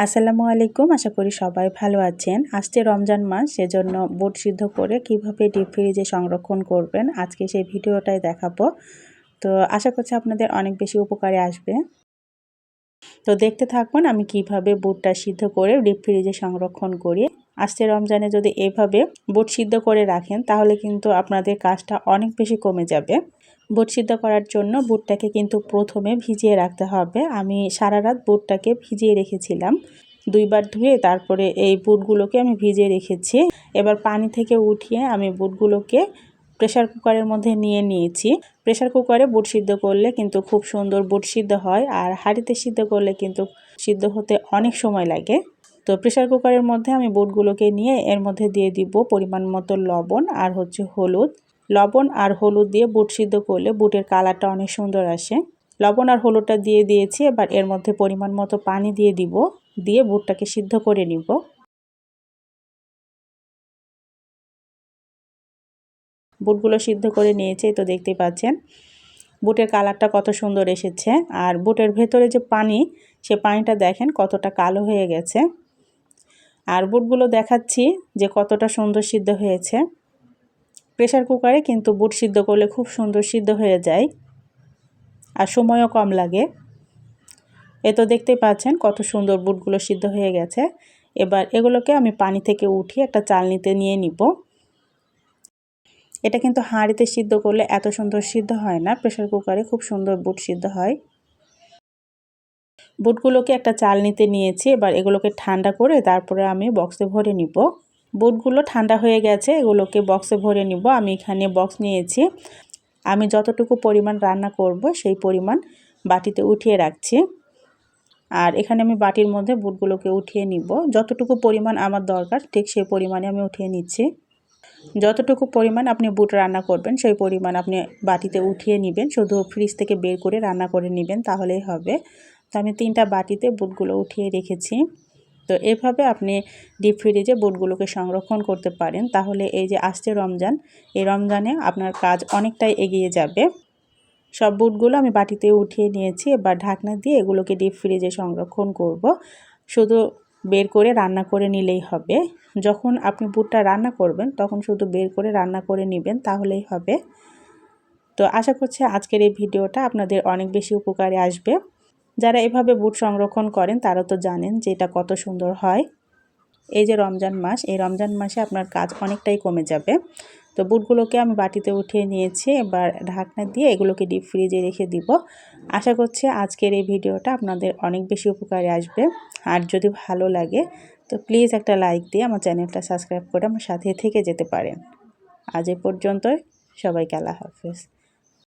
আসসালামু আলাইকুম। আশা করি সবাই ভালো আছেন। আজকে রমজান মাস, সেজন্য বুট সিদ্ধ করে কিভাবে ডিপ ফ্রিজে সংরক্ষণ করবেন আজকে সেই ভিডিওটাই দেখাবো। তো আশা করছি আপনাদের অনেক বেশি উপকারে আসবে। তো দেখতে থাকুন আমি কিভাবে বুটটা সিদ্ধ করে ডিপ ফ্রিজে সংরক্ষণ করি। আজকে রমজানে যদি এভাবে বুট সিদ্ধ করে রাখেন তাহলে কিন্তু আপনাদের কাজটা অনেক বেশি কমে যাবে। বুট সিদ্ধ করার জন্য বুটটাকে কিন্তু প্রথমে ভিজিয়ে রাখতে হবে। আমি সারা রাত বুটটাকে ভিজিয়ে রেখেছিলাম। 2 বার ধুয়ে তারপরে এই বুটগুলোকে আমি ভিজিয়ে রেখেছি। এবার পানি থেকে উঠিয়ে আমি বুটগুলোকে প্রেসার কুকারের মধ্যে নিয়ে নিয়েছি। প্রেসার কুকারে বুট সিদ্ধ করলে কিন্তু খুব সুন্দর বুট সিদ্ধ হয়, আর হাঁড়িতে সিদ্ধ করলে কিন্তু সিদ্ধ হতে অনেক সময় লাগে। তো প্রেসার কুকারের মধ্যে আমি বুটগুলোকে নিয়ে এর মধ্যে দিয়ে দিব পরিমাণ মতো লবণ আর হলুদ। লবণ আর হলুদ দিয়ে বুট সিদ্ধ করলে বুটের কালারটা অনেক সুন্দর আসে। লবণ আর হলুদটা দিয়ে দিয়েছি। এবার এর মধ্যে পরিমাণ মতো পানি দিয়ে দিব, দিয়ে বুটটাকে সিদ্ধ করে নিব। বুটগুলো সিদ্ধ করে নিয়েছি, তো দেখতেই পাচ্ছেন বুটের কালারটা কত সুন্দর এসেছে। আর বুটের ভেতরে যে পানি, সে পানিটা দেখেন কতটা কালো হয়ে গেছে। আর বুটগুলো দেখাচ্ছি যে কতটা সুন্দর সিদ্ধ হয়েছে। প্রেসার কুকারে কিন্তু বুট সিদ্ধ করলে খুব সুন্দর সিদ্ধ হয়ে যায় আর সময়ও কম লাগে। এ তো দেখতেই পাচ্ছেন কত সুন্দর বুটগুলো সিদ্ধ হয়ে গেছে। এবার এগুলোকে আমি পানি থেকে উঠিয়ে একটা চালনিতে নিয়ে নিব। এটা কিন্তু হাঁড়িতে সিদ্ধ করলে এত সুন্দর সিদ্ধ হয় না, প্রেসার কুকারে খুব সুন্দর বুট সিদ্ধ হয়। বুটগুলোকে একটা চালনিতে নিয়েছি। এবার এগুলোকে ঠান্ডা করে তারপরে আমি বক্সে ভরে নিব। বুটগুলো ঠান্ডা হয়ে গেছে, এগুলোকে বক্সে ভরে নিব। আমি এখানে বক্স নিয়েছি। আমি যতটুকু পরিমাণ রান্না করব সেই পরিমাণ বাটিতে উঠিয়ে রাখছি। আর এখানে আমি বাটির মধ্যে বুটগুলোকে উঠিয়ে নিব। যতটুকু পরিমাণ আমার দরকার ঠিক সেই পরিমাণে আমি উঠিয়ে নিচ্ছি। যতটুকু পরিমাণ আপনি বুট রান্না করবেন সেই পরিমাণ আপনি বাটিতে উঠিয়ে নেবেন, শুধু ফ্রিজ থেকে বের করে রান্না করে নেবেন, তাহলেই হবে। তো আমি 3টা বাটিতে বুটগুলো উঠিয়ে রেখেছি। তো এভাবে আপনি ডিপ ফ্রিজে বুটগুলোকে সংরক্ষণ করতে পারেন, তাহলে এই যে আসছে রমজান, এই রমজানে আপনার কাজ অনেকটাই এগিয়ে যাবে। সব বুটগুলো আমি বাটিতে উঠিয়ে নিয়েছি। এবার ঢাকনা দিয়ে এগুলোকে ডিপ ফ্রিজে সংরক্ষণ করব। শুধু বের করে রান্না করে নিলেই হবে। যখন আপনি বুটটা রান্না করবেন তখন শুধু বের করে রান্না করে নেবেন, তাহলেই হবে। তো আশা করছি আজকের এই ভিডিওটা আপনাদের অনেক বেশি উপকারে আসবে। যারা এভাবে বুট সংরক্ষণ করেন তারা তো জানেন যে এটা কত সুন্দর হয়। এই যে রমজান মাস, এই রমজান মাসে আপনার কাজ অনেকটাই কমে যাবে। তো বুটগুলোকে আমি বাটিতে উঠিয়ে নিয়েছি। এবার ঢাকনা দিয়ে এগুলোকে ডিপ ফ্রিজে রেখে দিব। আশা করছি আজকের এই ভিডিওটা আপনাদের অনেক বেশি উপকারে আসবে। আর যদি ভালো লাগে তো প্লিজ একটা লাইক দিয়ে আমার চ্যানেলটা সাবস্ক্রাইব করে আমার সাথে থেকে যেতে পারেন। আজ এ পর্যন্তই। সবাইকে আল্লাহ হাফেজ।